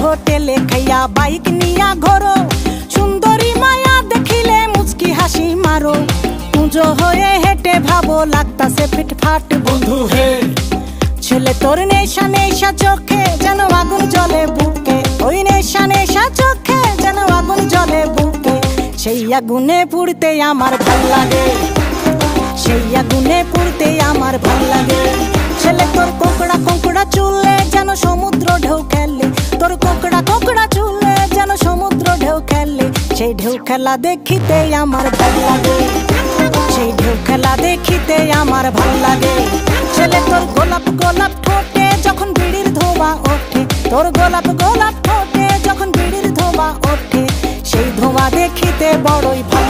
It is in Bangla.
হোটেলে খাইয়া বাইক নিয়া ঘোরো, সুন্দরী মায়া দেখিলে মুচকি হাসি মারো, পুজো হয়ে হেঁটে ভাবো লাগতাছে ফিটফাট বন্ধু হে। ছেলে তোর নেশা নেশা চোখে যেন আগুন জ্বলে বুকে, ওই নেশা নেশা চোখে যেন আগুন জ্বলে বুকে, সেই আগুনে পুড়তে আমার ভাল লাগে, সেই আগুনে পুড়তে আমার ভাল লাগে। ছেলে তোর কোকড়া কোকড়া চুলে যেন সমুদ্র ঢেউ খেলে, তোর কোকড়া কোকড়া চুলে যেন সমুদ্র ঢেউ খেলে, সেই ঢেউ খেলা দেখিতে আমার ভাল লাগে, সেই ঢেউ খেলা দেখিতে আমার ভাল লাগে। ছেলে তোর গোলাপ গোলাপ ঠোঁটে যখন বিড়ির ধোঁয়া ওঠে, তোর গোলাপ গোলাপ ঠোঁটে যখন বিড়ির ধোঁয়া ওঠে, সেই ধোঁয়া দেখিতে বড়ই ভাল